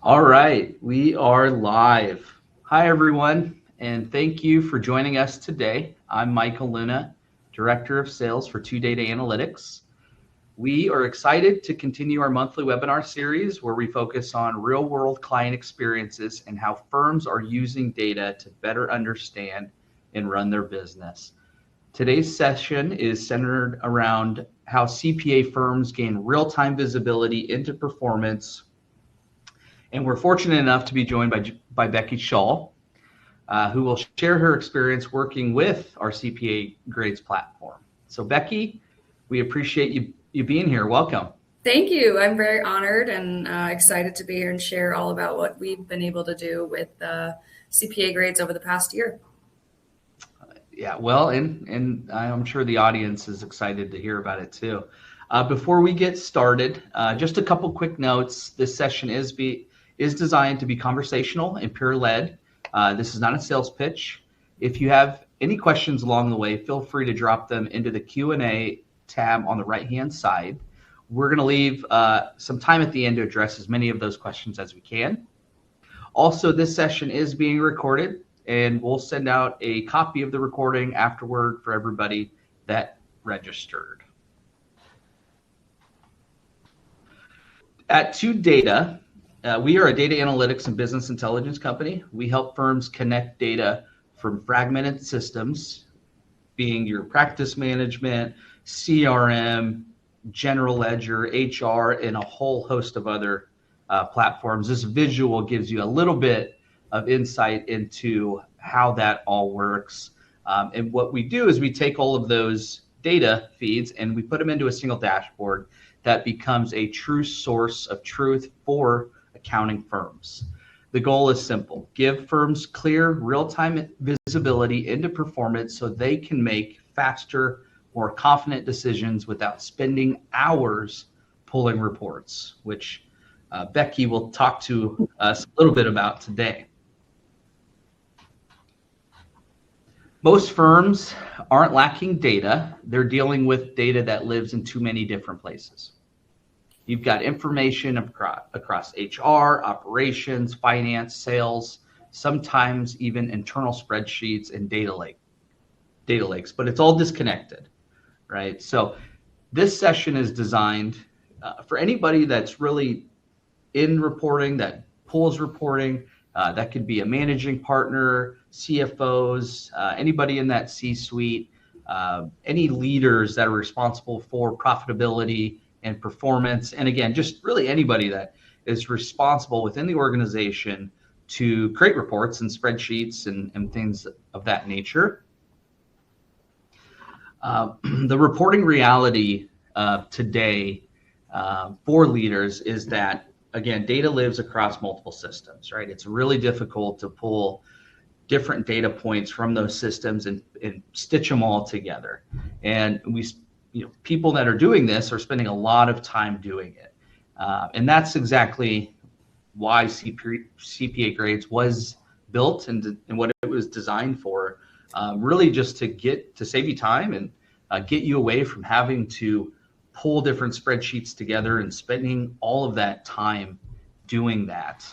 All right, we are live. Hi, everyone, and thank you for joining us today. I'm Michael Luna, Director of Sales for 2Data Analytics. We are excited to continue our monthly webinar series where we focus on real-world client experiences and how firms are using data to better understand and run their business. Today's session is centered around how CPA firms gain real-time visibility into performance. And we're fortunate enough to be joined by Becky Shull, who will share her experience working with our CPA grades platform. So Becky, we appreciate you being here. Welcome. Thank you. I'm very honored and excited to be here and share all about what we've been able to do with CPA grades over the past year. Yeah, well, and I'm sure the audience is excited to hear about it too. Before we get started, just a couple quick notes. This session is designed to be conversational and peer-led. This is not a sales pitch. If you have any questions along the way, feel free to drop them into the Q&A tab on the right-hand side. We're going to leave some time at the end to address as many of those questions as we can. Also, this session is being recorded, and we'll send out a copy of the recording afterward for everybody that registered. At 2Data, we are a data analytics and business intelligence company. We help firms connect data from fragmented systems, being your practice management, CRM, general ledger, HR, and a whole host of other platforms. This visual gives you a little bit of insight into how that all works. And what we do is we take all of those data feeds and we put them into a single dashboard that becomes a true source of truth for accounting firms. The goal is simple: give firms clear, real-time visibility into performance so they can make faster, more confident decisions without spending hours pulling reports, which Becky will talk to us a little bit about today. Most firms aren't lacking data. They're dealing with data that lives in too many different places. You've got information across HR, operations, finance, sales, sometimes even internal spreadsheets and data lakes, but it's all disconnected, right? So this session is designed for anybody that's really in reporting, that pulls reporting. That could be a managing partner, CFOs, anybody in that C-suite, any leaders that are responsible for profitability and performance. And again, just really anybody that is responsible within the organization to create reports and spreadsheets and things of that nature. The reporting reality today for leaders is that, again, data lives across multiple systems, right? It's really difficult to pull different data points from those systems and stitch them all together. And people that are doing this are spending a lot of time doing it. And that's exactly why CPA grades was built and what it was designed for, really just to save you time and get you away from having to pull different spreadsheets together and spending all of that time doing that.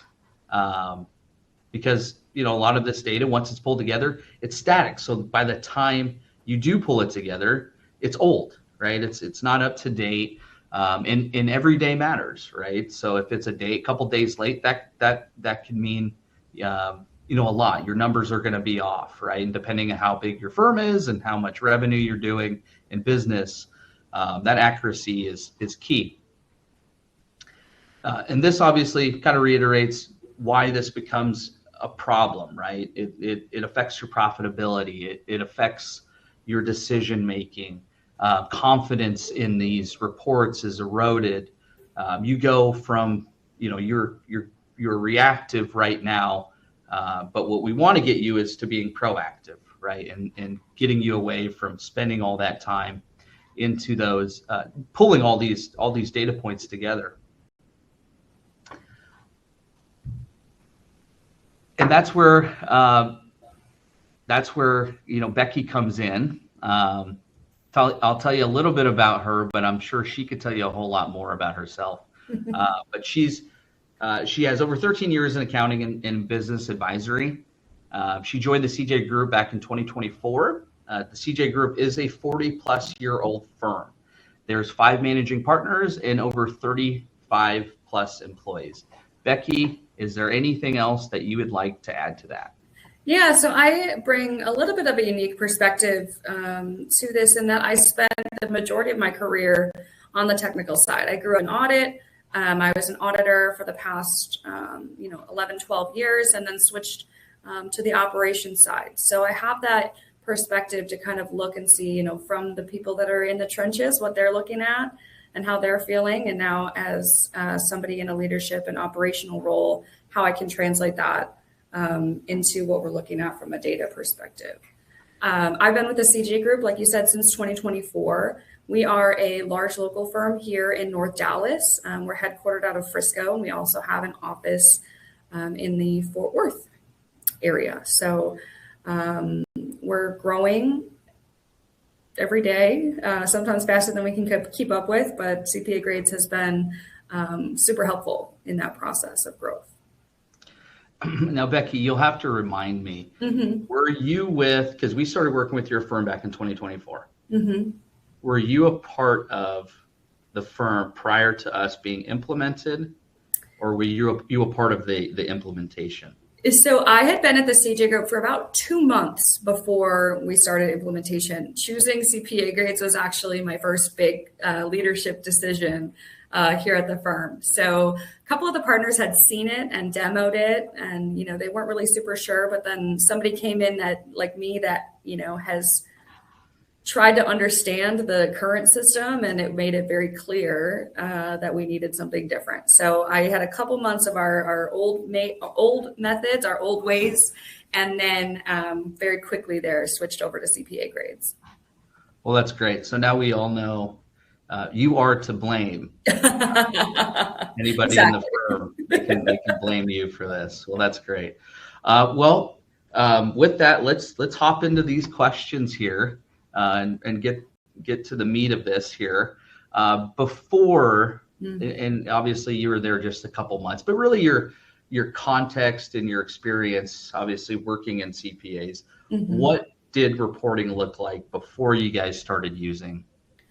Because, a lot of this data, once it's pulled together, it's static. So by the time you do pull it together, it's old, right? It's not up to date. And every day matters, right? So if it's a couple days late, that can mean, a lot. Your numbers are going to be off, right? And depending on how big your firm is and how much revenue you're doing in business, that accuracy is key. And this obviously kind of reiterates why this becomes a problem, right? It affects your profitability. It affects your decision making. Confidence in these reports is eroded. You go from, you're reactive right now, but what we want to get you is to being proactive, right? And getting you away from spending all that time into those, pulling all these data points together. And that's where Becky comes in. I'll tell you a little bit about her, but I'm sure she could tell you a whole lot more about herself. But she's She has over 13 years in accounting and business advisory. She joined the CJ Group back in 2024. The CJ Group is a 40-plus-year-old firm. There's 5 managing partners and over 35-plus employees. Becky, is there anything else that you would like to add to that? Yeah, so I bring a little bit of a unique perspective to this, in that I spent the majority of my career on the technical side. I grew up in audit. I was an auditor for the past 11, 12 years, and then switched to the operations side. So I have that perspective to kind of look and see, from the people that are in the trenches, what they're looking at and how they're feeling. And now as somebody in a leadership and operational role, how I can translate that into what we're looking at from a data perspective. I've been with the CJ Group, like you said, since 2024. We are a large local firm here in North Dallas. We're headquartered out of Frisco, and we also have an office in the Fort Worth area. So we're growing every day, sometimes faster than we can keep up with, but CPA Grades has been super helpful in that process of growth. Now, Becky, you'll have to remind me, were you because we started working with your firm back in 2024. Were you a part of the firm prior to us being implemented, or were you a part of the implementation? So I had been at the CJ Group for about 2 months before we started implementation. Choosing CPA Grades was actually my first big leadership decision here at the firm. So a couple of the partners had seen it and demoed it, and they weren't really super sure. But then somebody came in that, like me, that has tried to understand the current system, and it made it very clear that we needed something different. So I had a couple months of our old methods, our old ways, and then very quickly there switched over to CPA Grades. Well, that's great. So now we all know you are to blame. Anybody in the firm, they can blame you for this. Well, that's great. With that, let's hop into these questions here. And get to the meat of this here. And obviously you were there just a couple months, but really your context and your experience, obviously working in CPAs, what did reporting look like before you guys started using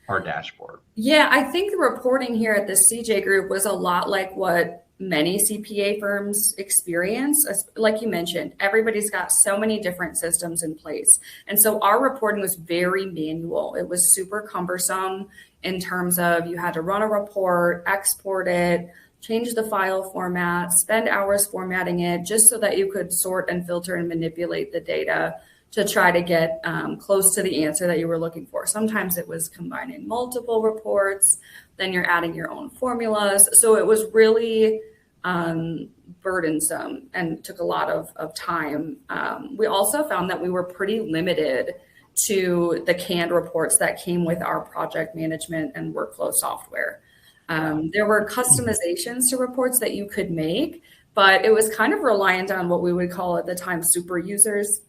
our dashboard? Yeah, I think the reporting here at the CJ Group was a lot like what many CPA firms experience. Like you mentioned, everybody's got so many different systems in place. And so our reporting was very manual. It was super cumbersome in terms of you had to run a report, export it, change the file format, spend hours formatting it just so that you could sort and filter and manipulate the data to try to get close to the answer that you were looking for. Sometimes it was combining multiple reports, then you're adding your own formulas. So it was really burdensome and took a lot of time. We also found that we were pretty limited to the canned reports that came with our project management and workflow software. There were customizations to reports that you could make, but it was kind of reliant on what we would call at the time super users,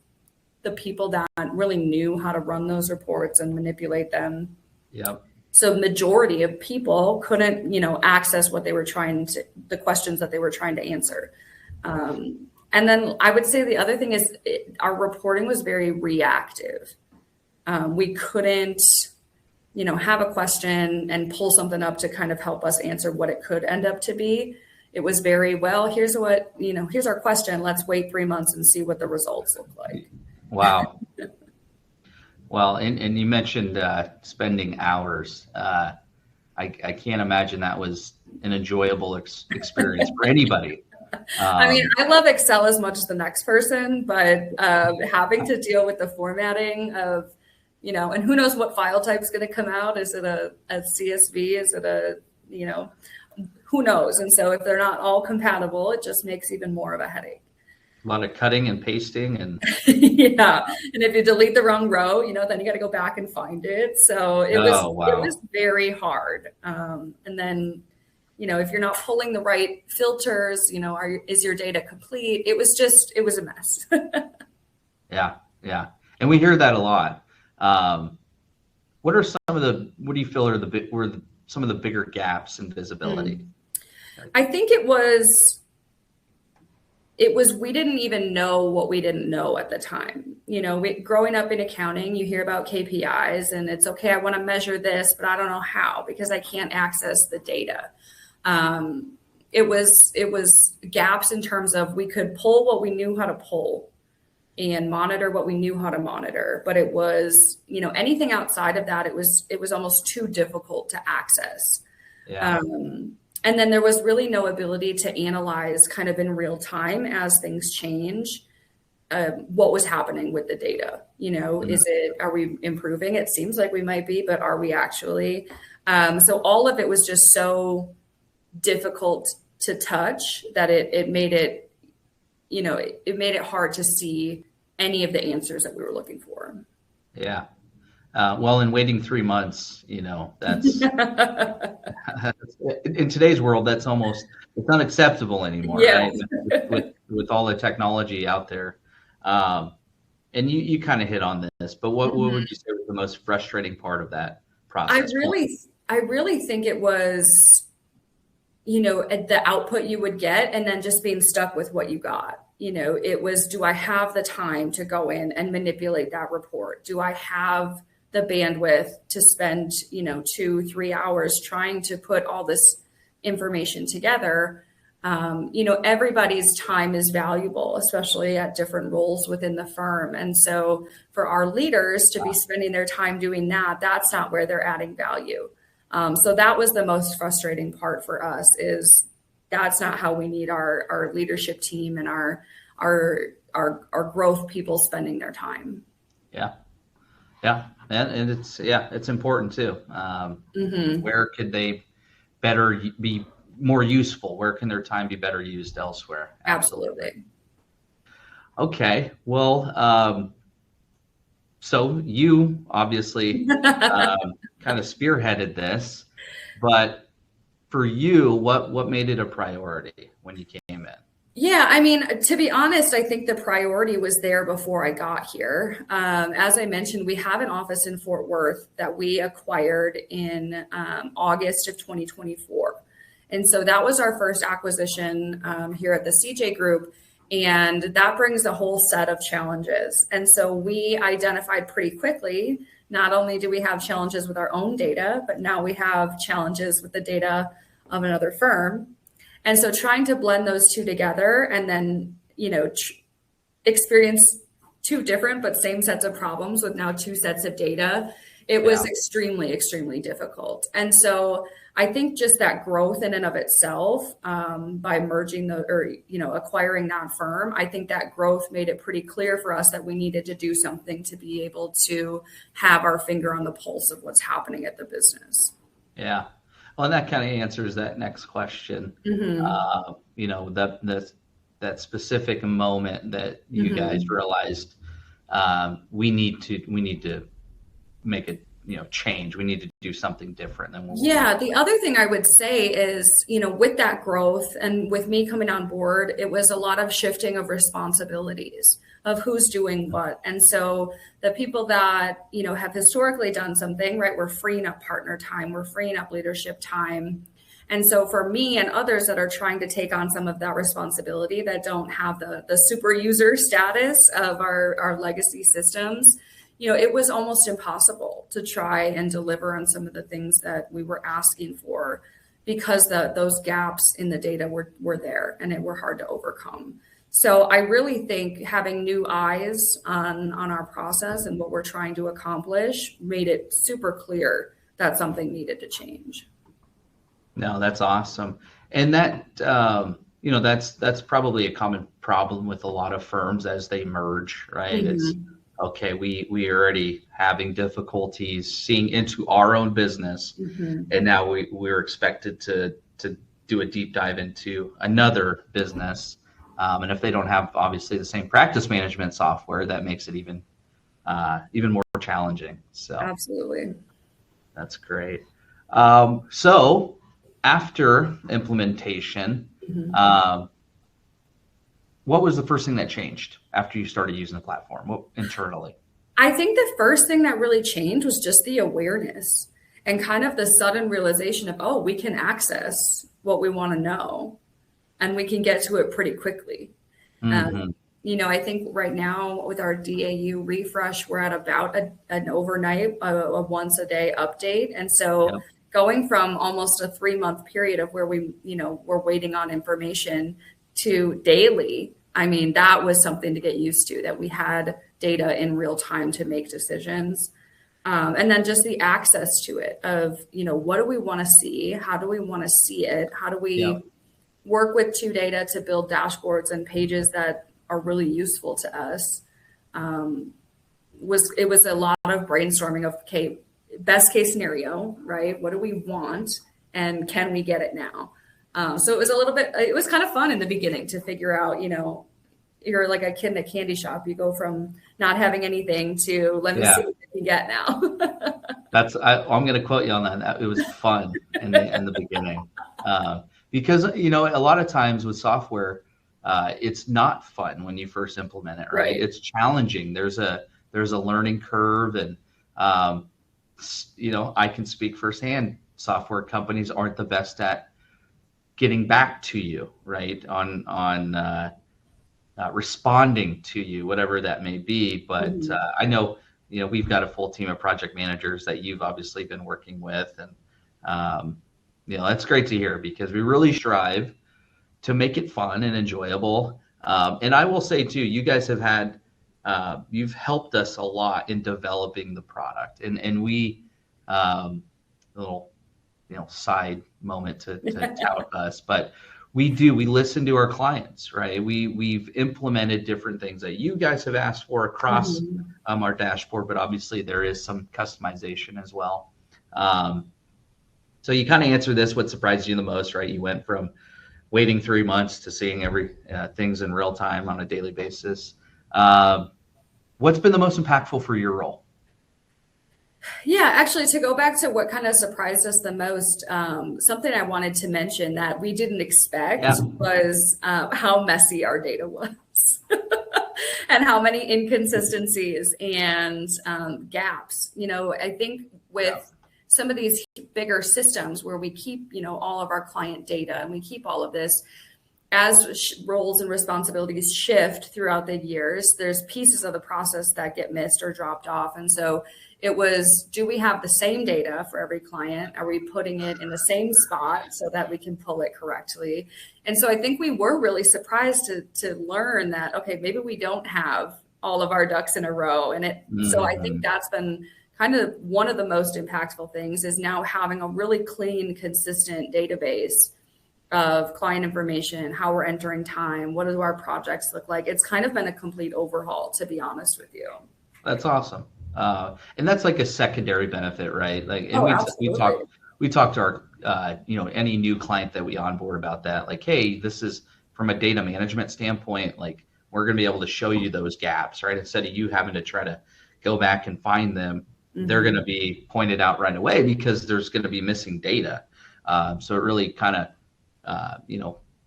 the people that really knew how to run those reports and manipulate them. Yep. So majority of people couldn't, access what they were the questions that they were trying to answer. And then I would say the other thing is our reporting was very reactive. We couldn't, have a question and pull something up to kind of help us answer what it could end up to be. It was very, here's our question. Let's wait 3 months and see what the results look like. Wow. Well, and you mentioned spending hours. I can't imagine that was an enjoyable experience for anybody. I love Excel as much as the next person, but having to deal with the formatting of, and who knows what file type is going to come out? Is it a CSV? Is it who knows? And so if they're not all compatible, it just makes even more of a headache. A lot of cutting and pasting and yeah. And if you delete the wrong row, then you got to go back and find it. So it was very hard. And then, if you're not pulling the right filters, is your data complete? It was a mess. Yeah. And we hear that a lot. What do you feel were some of the bigger gaps in visibility? I think we didn't even know what we didn't know at the time. Growing up in accounting, you hear about KPIs and it's okay, I want to measure this, but I don't know how because I can't access the data. It was gaps in terms of we could pull what we knew how to pull and monitor what we knew how to monitor, but it was, anything outside of that, it was almost too difficult to access. Yeah. And then there was really no ability to analyze kind of in real time as things change, what was happening with the data. Are we improving? It seems like we might be, but are we actually? So all of it was just so difficult to touch that it made it, it made it hard to see any of the answers that we were looking for. Yeah. Well, in waiting 3 months, that's in today's world, it's unacceptable anymore, Yeah. right? With all the technology out there. And you kind of hit on this, but what would you say was the most frustrating part of that process? I really think it was, the output you would get and then just being stuck with what you got. It was, do I have the time to go in and manipulate that report? Do I have the bandwidth to spend, 2-3 hours trying to put all this information together? Everybody's time is valuable, especially at different roles within the firm. And so for our leaders to be spending their time doing that, that's not where they're adding value. So that was the most frustrating part for us, is that's not how we need our leadership team and our growth people spending their time. Yeah. Yeah. And it's important too. Where could they better be more useful? Where can their time be better used elsewhere? Absolutely. Okay. Well, so you obviously kind of spearheaded this, but for you, what made it a priority when you came in? Yeah, I mean, to be honest, I think the priority was there before I got here. As I mentioned, we have an office in Fort Worth that we acquired in August of 2024. And so that was our first acquisition here at the CJ Group. And that brings a whole set of challenges. And so we identified pretty quickly, not only do we have challenges with our own data, but now we have challenges with the data of another firm. And so trying to blend those two together and then, experience two different but same sets of problems with now two sets of data, it was extremely, extremely difficult. And so I think just that growth in and of itself, by merging acquiring that firm, I think that growth made it pretty clear for us that we needed to do something to be able to have our finger on the pulse of what's happening at the business. Yeah. Well, and that kind of answers that next question. That specific moment that you guys realized we need to make a change. We need to do something different than what. Yeah. The other thing I would say is, with that growth and with me coming on board, it was a lot of shifting of responsibilities of who's doing what. And so the people that, have historically done something, right, we're freeing up partner time, we're freeing up leadership time. And so for me and others that are trying to take on some of that responsibility that don't have the super user status of our legacy systems, it was almost impossible to try and deliver on some of the things that we were asking for because those gaps in the data were there and were hard to overcome. So I really think having new eyes on our process and what we're trying to accomplish made it super clear that something needed to change. No, that's awesome. And that, that's probably a common problem with a lot of firms as they merge, right? It's okay. We are already having difficulties seeing into our own business. And now we're expected to do a deep dive into another business. And if they don't have obviously the same practice management software, that makes it even more challenging. So absolutely, that's great. So after implementation, what was the first thing that changed after you started using the platform internally? I think the first thing that really changed was just the awareness. and kind of the sudden realization of, oh, we can access what we want to know and we can get to it pretty quickly. Mm-hmm. I think right now with our DAU refresh, we're at about an overnight, a once a day update. And so Yep. going from almost a 3-month period of where we're waiting on information to daily, I mean, that was something to get used to, that we had data in real time to make decisions. And then just the access to it of, what do we want to see? How do we want to see it? How do we Yep. work with data to build dashboards and pages that are really useful to us? It was a lot of brainstorming of, okay, best case scenario, right? What do we want? And can we get it now? So it was kind of fun in the beginning to figure out, you're like a kid in a candy shop. You go from not having anything to let me see what you can get now. I'm going to quote you on that. It was fun in the beginning, because a lot of times with software, it's not fun when you first implement it, right? It's challenging. There's a learning curve, and I can speak firsthand. Software companies aren't the best at getting back to you, right? On responding to you, whatever that may be. But I know, we've got a full team of project managers that you've obviously been working with, and that's great to hear, because we really strive to make it fun and enjoyable. And I will say too, you guys have you've helped us a lot in developing the product, and we, little, side moment to tout us, but we listen to our clients, right? We've implemented different things that you guys have asked for across our dashboard, but obviously there is some customization as well. So you kind of answered this, what surprised you the most, right? You went from waiting 3 months to seeing things in real time on a daily basis. What's been the most impactful for your role? Yeah, actually, to go back to what kind of surprised us the most, something I wanted to mention that we didn't expect was how messy our data was and how many inconsistencies and gaps. I think with some of these bigger systems where we keep, all of our client data and we keep all of this, as roles and responsibilities shift throughout the years, there's pieces of the process that get missed or dropped off. And so it was, do we have the same data for every client? Are we putting it in the same spot so that we can pull it correctly? And so I think we were really surprised to learn that, okay, maybe we don't have all of our ducks in a row. And so I think that's been kind of one of the most impactful things, is now having a really clean, consistent database of client information, how we're entering time, what do our projects look like. It's kind of been a complete overhaul, to be honest with you. That's awesome. And that's like a secondary benefit, right? Like, and we talk to our, any new client that we onboard about that. Like, hey, this is from a data management standpoint, like, we're going to be able to show you those gaps, right? Instead of you having to try to go back and find them, they're going to be pointed out right away, because there's going to be missing data. So it really kind of,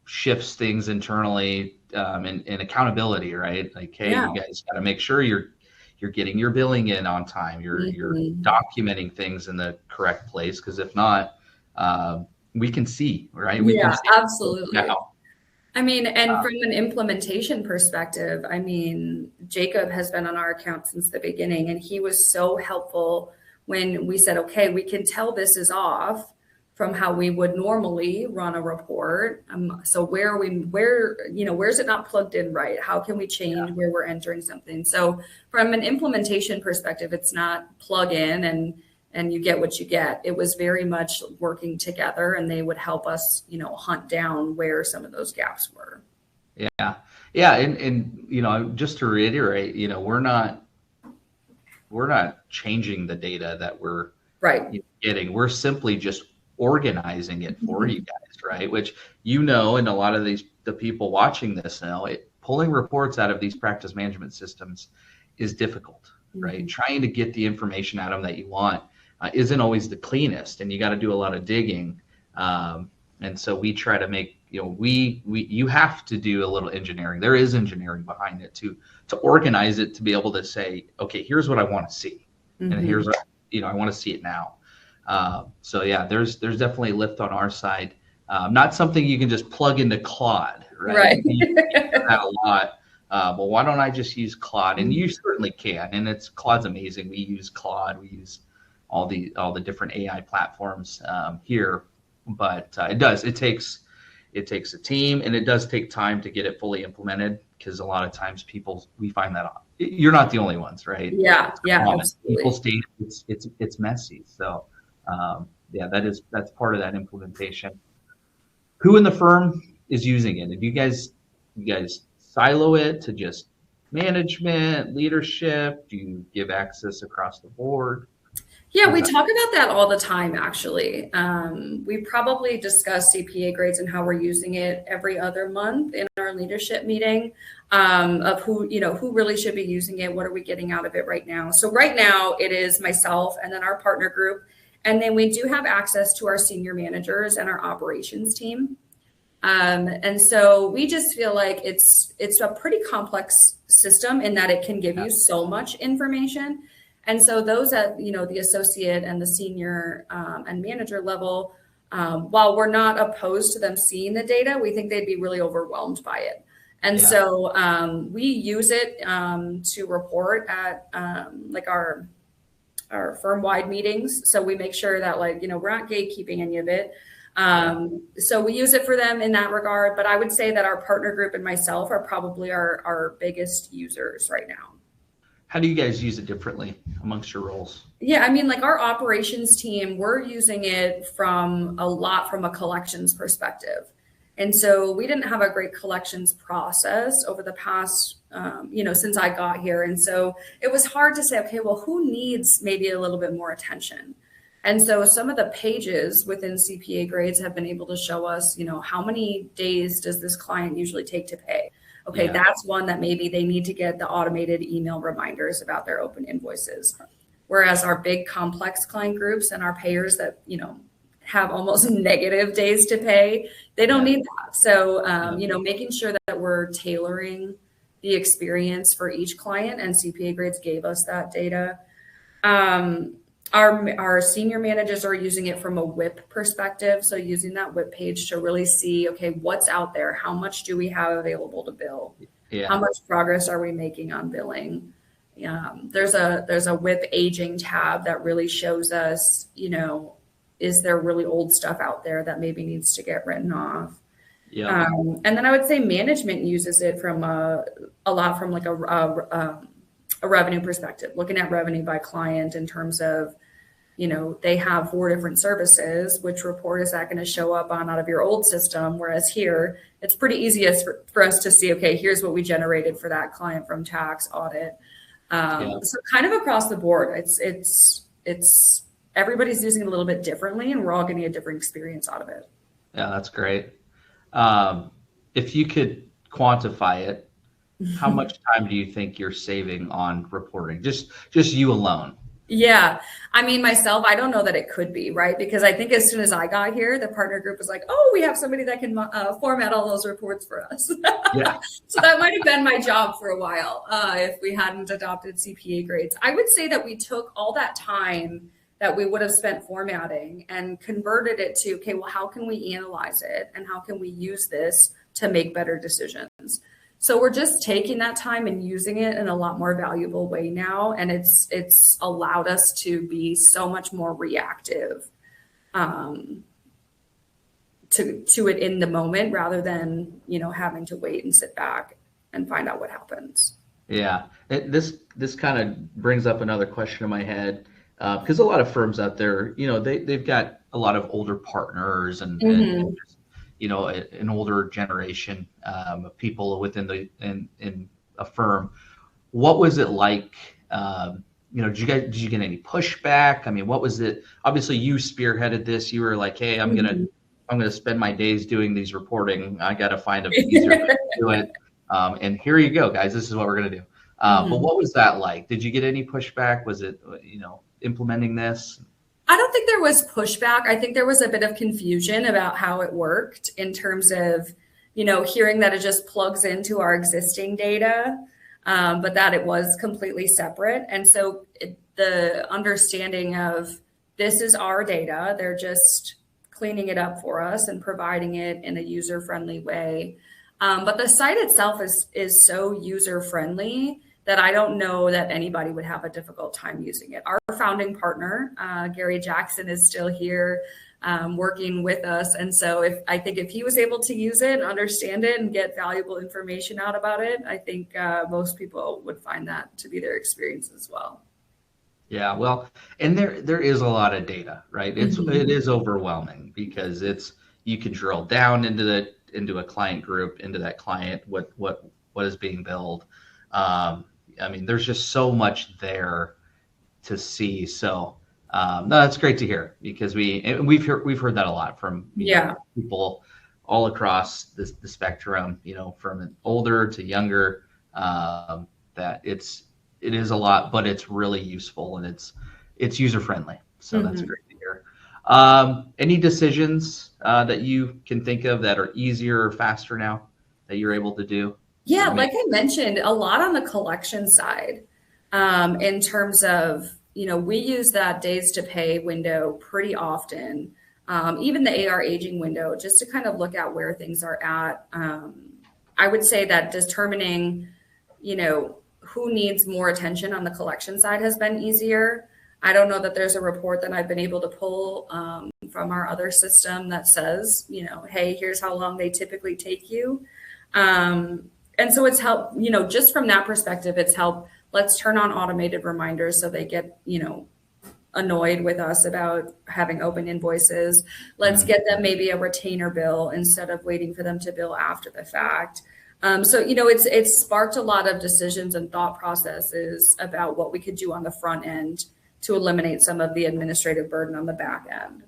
shifts things internally, and accountability, right? Like, hey, you guys got to make sure you're getting your billing in on time. You're documenting things in the correct place, because if not, we can see, right? We can see absolutely. Now. I mean, and from an implementation perspective, I mean, Jacob has been on our account since the beginning, and he was so helpful when we said, okay, we can tell this is off from how we would normally run a report. So where's it not plugged in right? How can we change where we're entering something? So from an implementation perspective, it's not plug in and you get what you get. It was very much working together, and they would help us, hunt down where some of those gaps were. Yeah. And just to reiterate, we're not changing the data that we're getting. We're simply just organizing it for you guys, right? Which, and a lot of the people watching this know, pulling reports out of these practice management systems is difficult, right? Trying to get the information out of them that you want isn't always the cleanest, and you got to do a lot of digging. And so we try to make, you have to do a little engineering. There is engineering behind it to organize it, to be able to say, okay, here's what I want to see, and here's what, I want to see it now. So yeah, there's definitely a lift on our side. Not something you can just plug into Claude, right? Right. You hear that a lot. Well, why don't I just use Claude? And you certainly can. And Claude's amazing. We use Claude. We use all the different AI platforms here. But it takes a team, and it does take time to get it fully implemented, because a lot of times we find that you're not the only ones, right? Yeah, yeah, People's absolutely. data, it's messy. So yeah, that's part of that implementation. Who in the firm is using it? And you guys silo it to just management, leadership? Do you give access across the board? Yeah, How's we that? talk about that all the time, actually. We probably discuss CPA grades and how we're using it every other month in our leadership meeting, of who really should be using it. What are we getting out of it right now? So right now it is myself and then our partner group. And then we do have access to our senior managers and our operations team. And so we just feel like it's a pretty complex system in that it can give you so much information. And so those at the associate and the senior and manager level, while we're not opposed to them seeing the data, we think they'd be really overwhelmed by it. And so we use it to report at like our firm-wide meetings. So we make sure that we're not gatekeeping any of it. So we use it for them in that regard, but I would say that our partner group and myself are probably our biggest users right now. How do you guys use it differently amongst your roles? Yeah, I mean, like our operations team, we're using it from a collections perspective. And so we didn't have a great collections process over the past, since I got here. And so it was hard to say, okay, well, who needs maybe a little bit more attention? And so some of the pages within CPA grades have been able to show us, how many days does this client usually take to pay? Okay, that's one that maybe they need to get the automated email reminders about their open invoices. Whereas our big complex client groups and our payers that, have almost negative days to pay, they don't need that. So, making sure that we're tailoring the experience for each client, and CPA grades gave us that data. Our senior managers are using it from a WIP perspective. So using that WIP page to really see, okay, what's out there? How much do we have available to bill? Yeah. How much progress are we making on billing? There's a WIP aging tab that really shows us, is there really old stuff out there that maybe needs to get written off? Yeah. And then I would say management uses it from a lot from like a revenue perspective, looking at revenue by client in terms of, they have 4 different services. Which report is that going to show up on out of your old system? Whereas here, it's pretty easy for us to see, okay, here's what we generated for that client from tax audit. So kind of across the board, it's everybody's using it a little bit differently, and we're all getting a different experience out of it. Yeah, that's great. If you could quantify it, how much time do you think you're saving on reporting? Just you alone. Yeah. I mean, myself, I don't know that it could be, right? Because I think as soon as I got here, the partner group was like, oh, we have somebody that can format all those reports for us. Yeah. So that might have been my job for a while if we hadn't adopted CPA grades. I would say that we took all that time that we would have spent formatting and converted it to, okay, well, how can we analyze it? And how can we use this to make better decisions? So we're just taking that time and using it in a lot more valuable way now. And it's allowed us to be so much more reactive to it in the moment, rather than, having to wait and sit back and find out what happens. Yeah. This kind of brings up another question in my head, because a lot of firms out there, they've got a lot of older partners and an older generation of people within in a firm. What was it like? Did you get any pushback? I mean, what was it? Obviously, you spearheaded this. You were like, hey, I'm gonna spend my days doing these reporting. I got to find an easier way to do it. And here you go, guys. This is what we're gonna do. But what was that like? Did you get any pushback? Was it implementing this? I don't think there was pushback. I think there was a bit of confusion about how it worked in terms of, hearing that it just plugs into our existing data, but that it was completely separate. And so the understanding of this is our data. They're just cleaning it up for us and providing it in a user-friendly way. But the site itself is so user-friendly that I don't know that anybody would have a difficult time using it. Our founding partner, Gary Jackson, is still here working with us. And so I think if he was able to use it, understand it, and get valuable information out about it, I think most people would find that to be their experience as well. Yeah, well, and there is a lot of data, right? It is overwhelming because you can drill down into a client group, into that client, what is being billed. I mean, there's just so much there to see. So no, that's great to hear because we've heard that a lot from people all across the spectrum, from older to younger, that it is a lot, but it's really useful and it's user friendly. So that's great to hear. Any decisions that you can think of that are easier or faster now that you're able to do? Yeah, like I mentioned, a lot on the collection side, in terms of, we use that days to pay window pretty often, even the AR aging window, just to kind of look at where things are at. I would say that determining, who needs more attention on the collection side has been easier. I don't know that there's a report that I've been able to pull from our other system that says, hey, here's how long they typically take you. And so it's helped, just from that perspective, it's helped. Let's turn on automated reminders so they get, annoyed with us about having open invoices. Let's get them maybe a retainer bill instead of waiting for them to bill after the fact. So, it's sparked a lot of decisions and thought processes about what we could do on the front end to eliminate some of the administrative burden on the back end.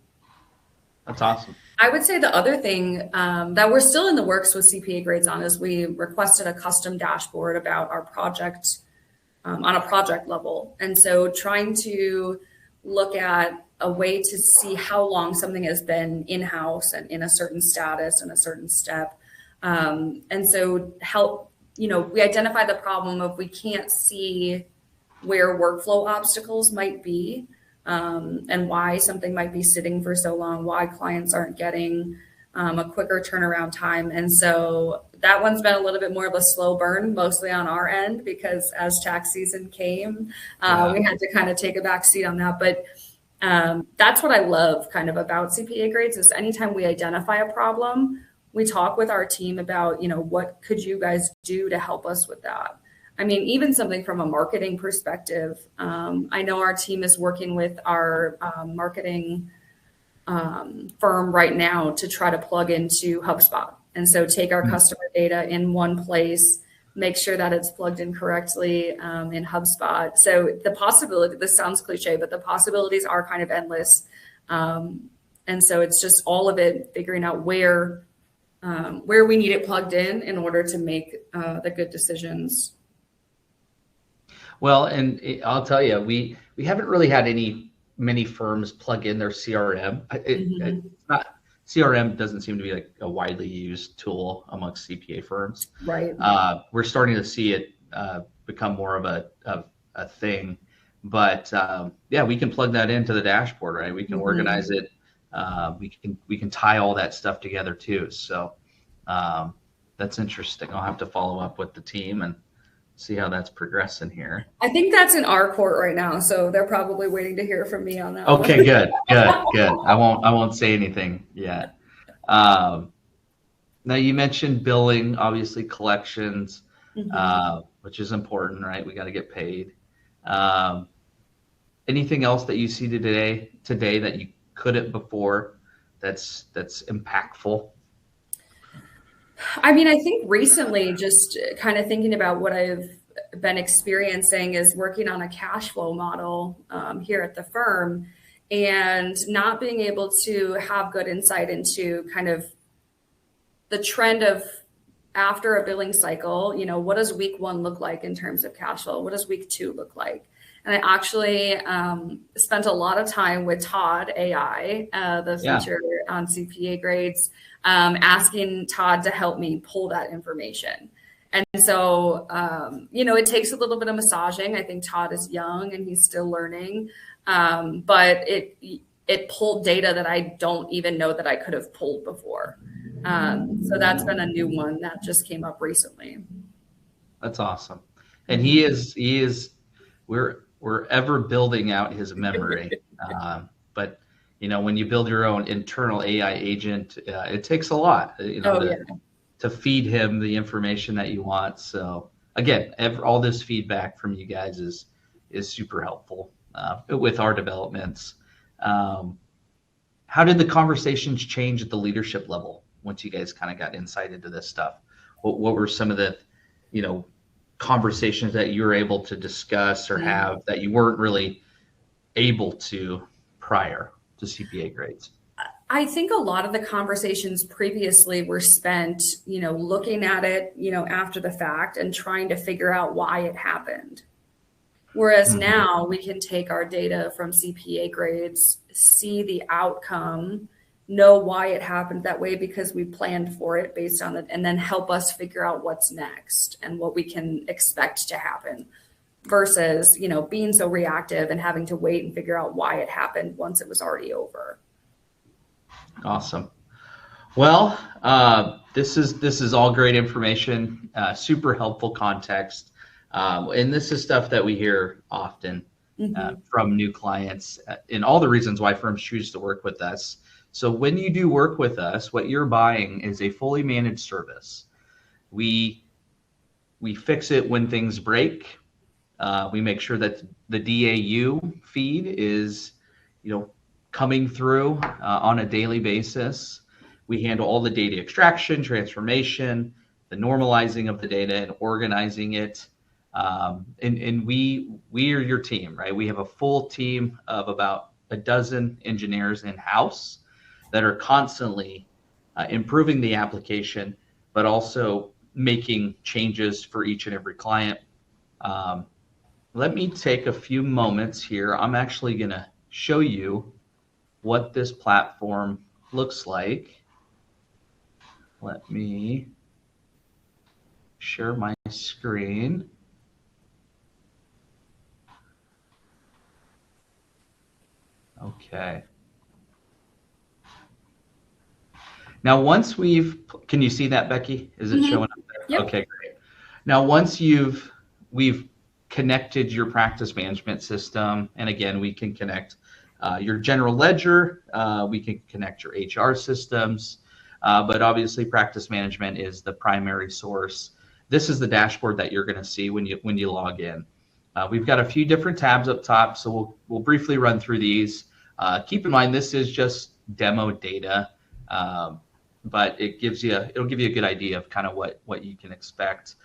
That's awesome. I would say the other thing that we're still in the works with CPA grades on is we requested a custom dashboard about our project on a project level. And so trying to look at a way to see how long something has been in-house and in a certain status and a certain step. And so help, we identify the problem of we can't see where workflow obstacles might be, and why something might be sitting for so long, why clients aren't getting a quicker turnaround time. And so that one's been a little bit more of a slow burn, mostly on our end, because as tax season came, we had to kind of take a back seat on that. But that's what I love kind of about CPA grades is anytime we identify a problem, we talk with our team about, what could you guys do to help us with that? I mean, even something from a marketing perspective, I know our team is working with our marketing firm right now to try to plug into HubSpot. And so take our customer data in one place, make sure that it's plugged in correctly in HubSpot. So the possibility, this sounds cliche, but the possibilities are kind of endless. And so it's just all of it, figuring out where we need it plugged in order to make the good decisions. Well, and I'll tell you, we haven't really had many firms plug in their CRM. It's not, CRM doesn't seem to be like a widely used tool amongst CPA firms. Right. We're starting to see it become more of a thing, but we can plug that into the dashboard, right? We can organize it. We can tie all that stuff together too. So that's interesting. I'll have to follow up with the team and see how that's progressing here. I think that's in our court right now, so they're probably waiting to hear from me on that. Okay, good. I won't say anything yet. Now you mentioned billing, obviously collections, which is important, right? We got to get paid. Anything else that you see today that you couldn't before that's impactful? I mean, I think recently, just kind of thinking about what I've been experiencing is working on a cash flow model here at the firm and not being able to have good insight into kind of the trend of after a billing cycle, what does week 1 look like in terms of cash flow? What does week 2 look like? And I actually spent a lot of time with Todd AI, the feature on CPA grades, asking Todd to help me pull that information. And so, it takes a little bit of massaging. I think Todd is young and he's still learning. But it pulled data that I don't even know that I could have pulled before. So that's been a new one that just came up recently. That's awesome. And we're ever building out his memory. But when you build your own internal AI agent, it takes a lot, to feed him the information that you want. So again, all this feedback from you guys is super helpful with our developments. How did the conversations change at the leadership level once you guys kind of got insight into this stuff? What were some of the, conversations that you were able to discuss or have that you weren't really able to prior to CPA grades? I think a lot of the conversations previously were spent, looking at it, after the fact and trying to figure out why it happened. Whereas now we can take our data from CPA grades, see the outcome, know why it happened that way because we planned for it based on it, and then help us figure out what's next and what we can expect to happen versus, being so reactive and having to wait and figure out why it happened once it was already over. Awesome. Well, this is all great information, super helpful context. And this is stuff that we hear often from new clients and all the reasons why firms choose to work with us. So when you do work with us, what you're buying is a fully managed service. We fix it when things break. We make sure that the DAU feed is, coming through on a daily basis. We handle all the data extraction, transformation, the normalizing of the data and organizing it. And we are your team, right? We have a full team of about a dozen engineers in-house that are constantly improving the application, but also making changes for each and every client. Let me take a few moments here. I'm actually going to show you what this platform looks like. Let me share my screen. Okay. Now, once can you see that, Becky? Is it showing up there? Yep. Okay, great. Now, once we've connected your practice management system, and again, we can connect your general ledger, we can connect your HR systems, but obviously practice management is the primary source. This is the dashboard that you're going to see when you log in. We've got a few different tabs up top, so we'll briefly run through these. Keep in mind, this is just demo data, but it'll give you a good idea of kind of what you can expect.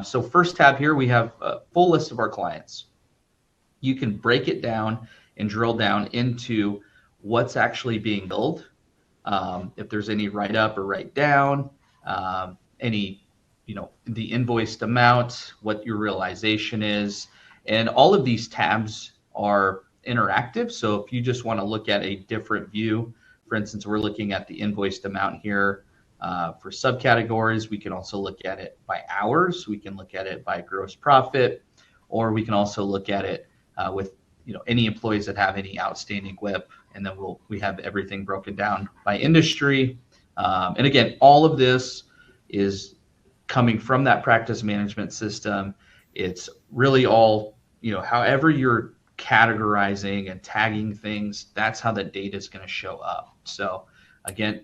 So first tab here, we have a full list of our clients. You can break it down and drill down into what's actually being billed. If there's any write up or write down, any, the invoiced amount, what your realization is. And all of these tabs are interactive. So if you just want to look at a different view, for instance, we're looking at the invoiced amount here for subcategories. We can also look at it by hours. We can look at it by gross profit, or we can also look at it with any employees that have any outstanding WIP, and then we have everything broken down by industry. And again, all of this is coming from that practice management system. It's really all, however you're categorizing and tagging things, that's how the data is going to show up. So again,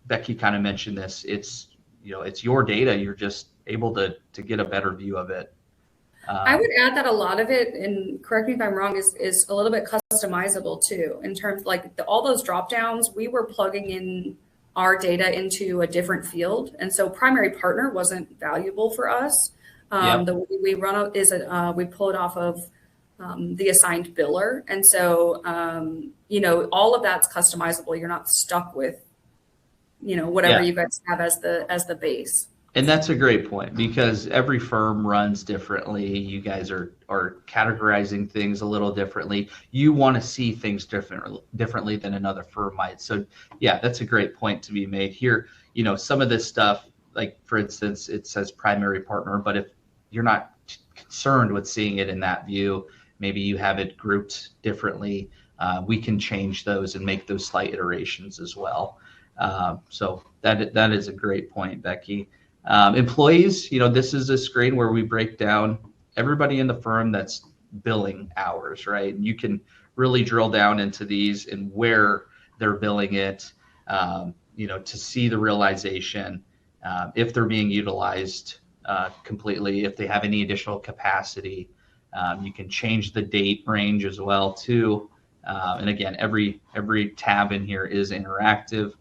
Becky kind of mentioned this. It's your data. You're just able to get a better view of it. I would add that a lot of it, and correct me if I'm wrong, is a little bit customizable too, in terms of like all those drop downs, we were plugging in our data into a different field. And so primary partner wasn't valuable for us. The way we run it is we pull it off of the assigned biller. And so, all of that's customizable. You're not stuck with, whatever you guys have as the base. And that's a great point, because every firm runs differently. You guys are categorizing things a little differently. You want to see things differently than another firm might. So yeah, that's a great point to be made here. Some of this stuff, like for instance, it says primary partner, but if you're not concerned with seeing it in that view, maybe you have it grouped differently. We can change those and make those slight iterations as well. So that is a great point, Becky. Employees, this is a screen where we break down everybody in the firm that's billing hours, right? You can really drill down into these and where they're billing it, to see the realization, if they're being utilized completely, if they have any additional capacity. You can change the date range as well too. And again, every tab in here is interactive.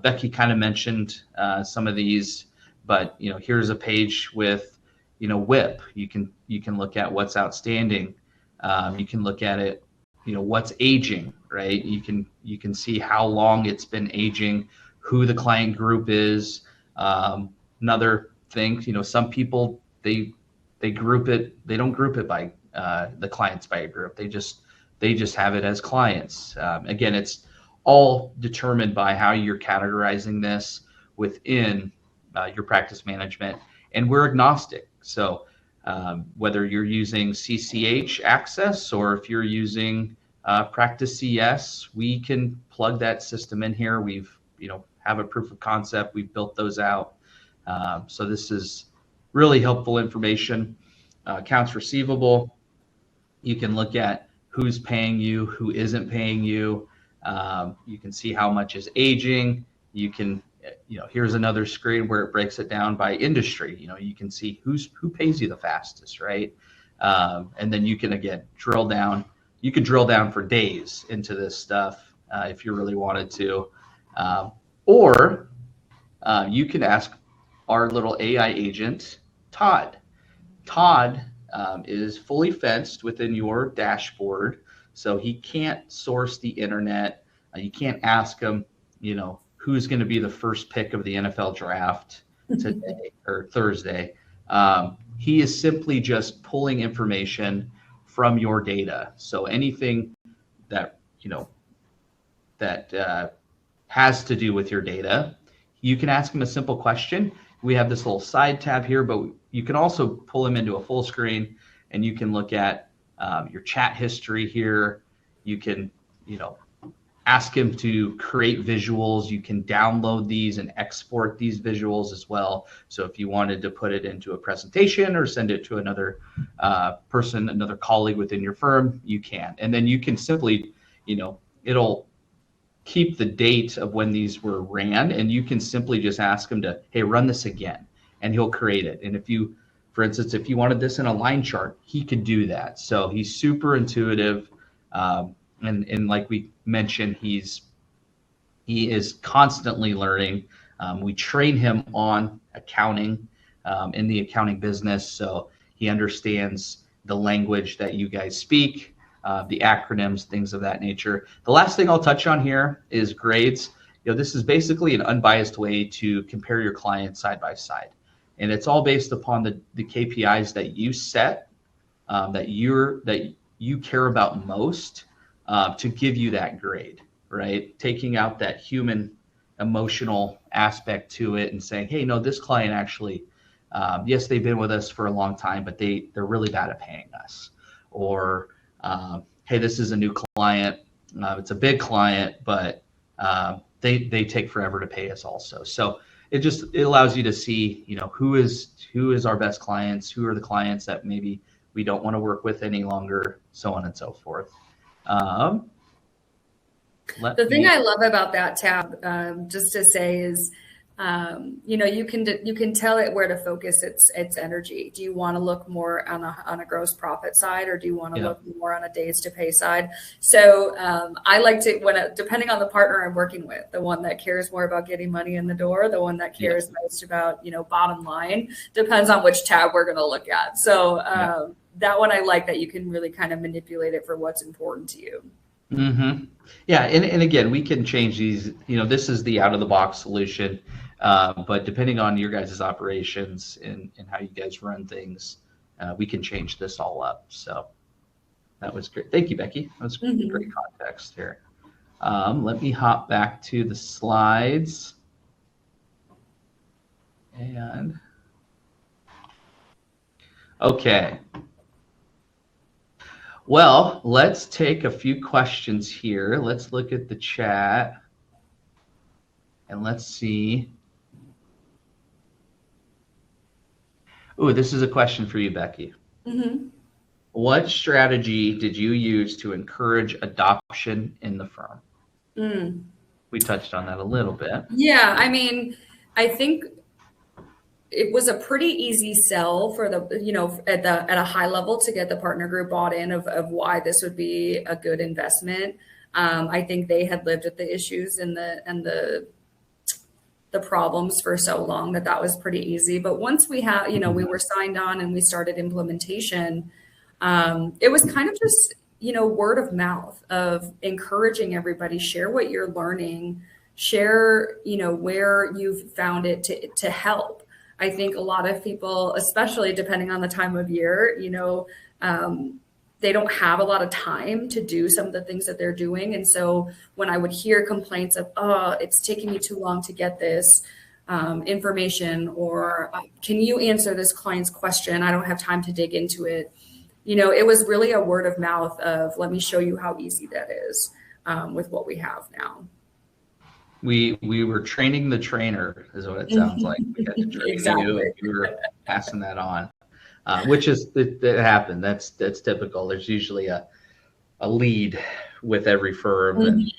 Becky kind of mentioned some of these, but here's a page with WIP. You can look at what's outstanding. You can look at it, what's aging, right? You can see how long it's been aging, who the client group is. Another thing, some people they group it. They don't group it by the clients by a group. They just have it as clients. Again, it's all determined by how you're categorizing this within your practice management, and we're agnostic. So whether you're using CCH Access or if you're using Practice CS, we can plug that system in here. We've have a proof of concept. We've built those out. So this is really helpful information. Accounts receivable, you can look at who's paying you, who isn't paying you. You can see how much is aging. You can, here's another screen where it breaks it down by industry. You can see who pays you the fastest, right? And then you can, again, drill down. You could drill down for days into this stuff if you really wanted to. Or you can ask our little AI agent, Todd. Todd is fully fenced within your dashboard, so he can't source the internet. You can't ask him, who's going to be the first pick of the NFL draft today or Thursday. He is simply just pulling information from your data. So anything that has to do with your data, you can ask him a simple question. We have this little side tab here, but you can also pull him into a full screen, and you can look at your chat history here. You can, ask him to create visuals. You can download these and export these visuals as well. So if you wanted to put it into a presentation or send it to another person, another colleague within your firm, you can. And then you can simply, it'll keep the date of when these were ran, and you can simply just ask him to, hey, run this again, and he'll create it. And if you, for instance, if you wanted this in a line chart, he could do that. So he's super intuitive. And like we mentioned, he is constantly learning. We train him on accounting in the accounting business, so he understands the language that you guys speak, the acronyms, things of that nature. The last thing I'll touch on here is grades. This is basically an unbiased way to compare your clients side by side, and it's all based upon the KPIs that you set, that you care about most, to give you that grade, right? Taking out that human emotional aspect to it and saying, hey, no, this client actually, yes, they've been with us for a long time, but they're really bad at paying us. Or, hey, this is a new client. It's a big client, but they take forever to pay us also. So it allows you to see, who is our best clients, who are the clients that maybe we don't want to work with any longer, so on and so forth. The thing I love about that tab, just to say, is you can tell it where to focus its energy. Do you want to look more on a gross profit side, or do you want to look more on a days to pay side? So I like to, depending on the partner I'm working with, the one that cares more about getting money in the door, the one that cares most about bottom line, depends on which tab we're going to look at. So that one I like, that you can really kind of manipulate it for what's important to you. Mm-hmm. Yeah, and again, we can change these. This is the out of the box solution, but depending on your guys' operations and how you guys run things, we can change this all up. So that was great. Thank you, Becky. That was great context here. Let me hop back to the slides. And okay. Well, let's take a few questions here. Let's look at the chat and let's see. Oh, this is a question for you, Becky. Mm-hmm. What strategy did you use to encourage adoption in the firm? We touched on that a little bit. Yeah, I mean, I think it was a pretty easy sell for the, at a high level to get the partner group bought in of why this would be a good investment. I think they had lived with the issues and the problems for so long that was pretty easy. But once we had, we were signed on and we started implementation, it was kind of just, word of mouth of encouraging everybody, share what you're learning, share, where you've found it to help. I think a lot of people, especially depending on the time of year, they don't have a lot of time to do some of the things that they're doing. And so when I would hear complaints of, oh, it's taking me too long to get this information, or can you answer this client's question? I don't have time to dig into it. It was really a word of mouth of, let me show you how easy that is with what we have now. We were training the trainer, is what it sounds like. We had to train Exactly. you, and we were passing that on, which is it happened. That's typical. There's usually a lead with every firm. And,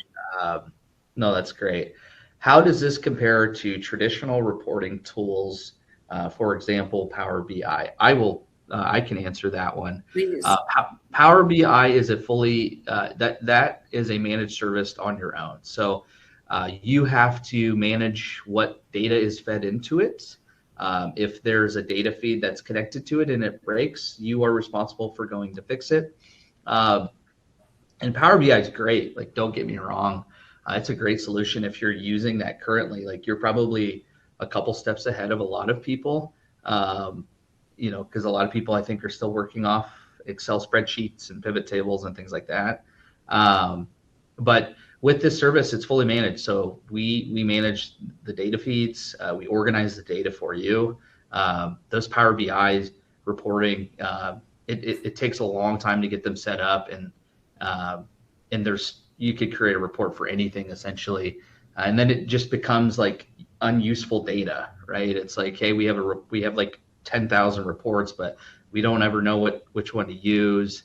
no, that's great. How does this compare to traditional reporting tools? For example, Power BI. I can answer that one. Please. Power BI is a fully that is a managed service on your own. So you have to manage what data is fed into it. If there's a data feed that's connected to it and it breaks, you are responsible for going to fix it. And Power BI is great. Like, don't get me wrong. It's a great solution if you're using that currently. Like, you're probably a couple steps ahead of a lot of people. Because a lot of people, I think, are still working off Excel spreadsheets and pivot tables and things like that. But with this service, it's fully managed. So we manage the data feeds. We organize the data for you. Those Power BI reporting, it takes a long time to get them set up, and you could create a report for anything essentially, and then it just becomes like unuseful data, right? It's like, hey, we have like 10,000 reports, but we don't ever know which one to use.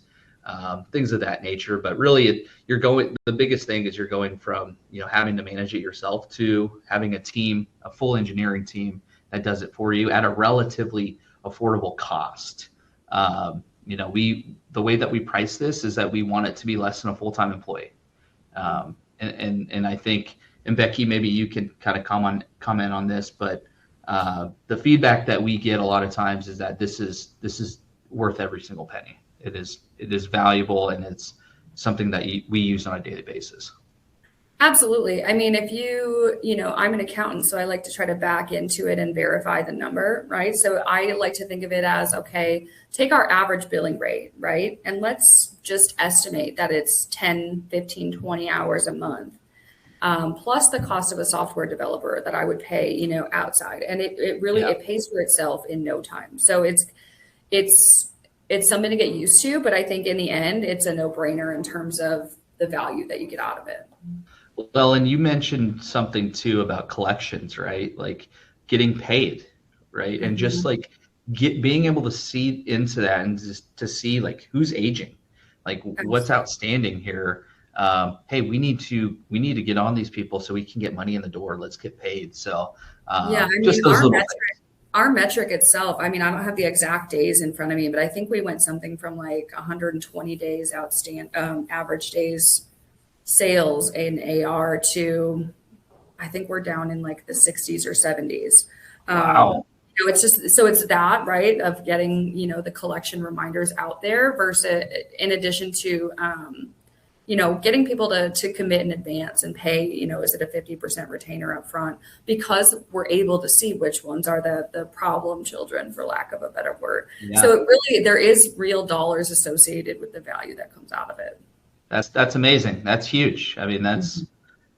Things of that nature. But really, the biggest thing is you're going from, having to manage it yourself to having a full engineering team that does it for you at a relatively affordable cost. The way that we price this is that we want it to be less than a full-time employee. And I think, and Becky, maybe you can kind of comment on this, but the feedback that we get a lot of times is that this is worth every single penny. It is valuable, and it's something that we use on a daily basis. Absolutely. I mean, if I'm an accountant, so I like to try to back into it and verify the number, right? So I like to think of it as, okay, take our average billing rate, right? And let's just estimate that it's 10, 15, 20 hours a month, plus the cost of a software developer that I would pay, outside. And it really, it pays for itself in no time. So it's something to get used to, but I think in the end, it's a no-brainer in terms of the value that you get out of it. Well, and you mentioned something too about collections, right? Like getting paid, right? And just like being able to see into that and just to see like who's aging, like what's outstanding here. Hey, we need to get on these people so we can get money in the door. Let's get paid. So just those little things. Our metric itself, I mean, I don't have the exact days in front of me, but I think we went something from like 120 days average days sales in AR to, I think we're down in like the 60s or 70s. Wow. It's just, so it's that, right, of getting, the collection reminders out there versus, in addition to, getting people to commit in advance and pay, is it a 50% retainer up front, because we're able to see which ones are the problem children, for lack of a better word. Yeah. So there is real dollars associated with the value that comes out of it. That's amazing. That's huge. I mean,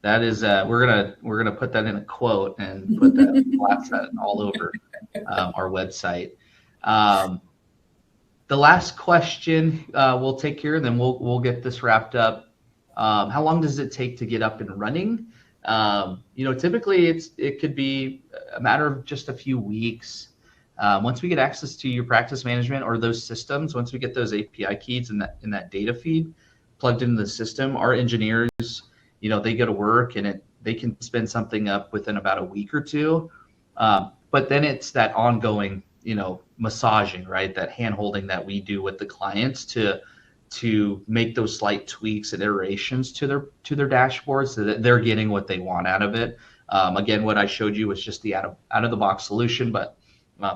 That is, we're gonna put that in a quote and put that blast that all over our website. The last question we'll take here, then we'll get this wrapped up. How long does it take to get up and running? Typically it could be a matter of just a few weeks. Once we get access to your practice management or those systems, once we get those API keys in that data feed plugged into the system, our engineers, they go to work and they can spin something up within about a week or two. But then it's that ongoing, massaging, right? That hand holding that we do with the clients to make those slight tweaks and iterations to their dashboard so that they're getting what they want out of it. Again, what I showed you was just the out of the box solution, but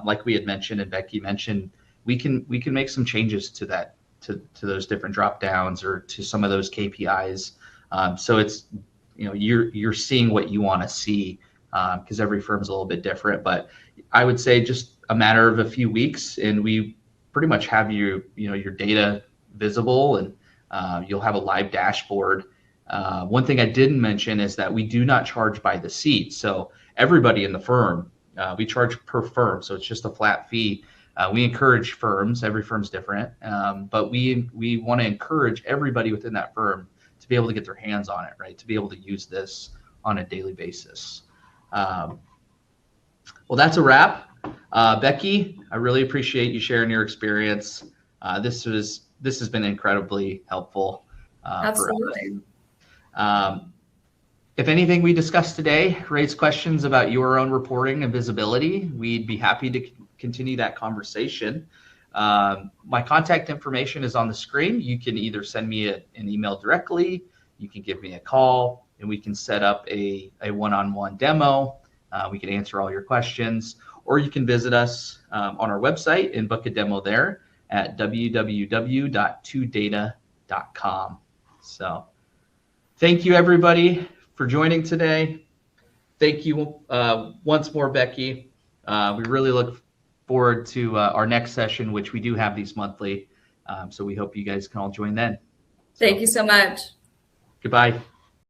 like we had mentioned and Becky mentioned, we can make some changes to that, to those different drop downs or to some of those KPIs. So it's, you're seeing what you want to see, because every firm's a little bit different. But I would say just a matter of a few weeks, and we pretty much have your data visible, and you'll have a live dashboard. One thing I didn't mention is that we do not charge by the seat. So everybody in the firm, we charge per firm. So it's just a flat fee. We encourage firms, every firm's different, but we want to encourage everybody within that firm to be able to get their hands on it, right? To be able to use this on a daily basis. Well, that's a wrap. Becky, I really appreciate you sharing your experience. This has been incredibly helpful. Absolutely. For us. If anything we discussed today raise questions about your own reporting and visibility, we'd be happy to continue that conversation. My contact information is on the screen. You can either send me an email directly, you can give me a call, and we can set up a one-on-one demo. We can answer all your questions, or you can visit us on our website and book a demo there at www.2data.com. So thank you, everybody, for joining today. Thank you once more, Becky. We really look forward to our next session, which we do have these monthly. So we hope you guys can all join then. Thank you so much. Goodbye.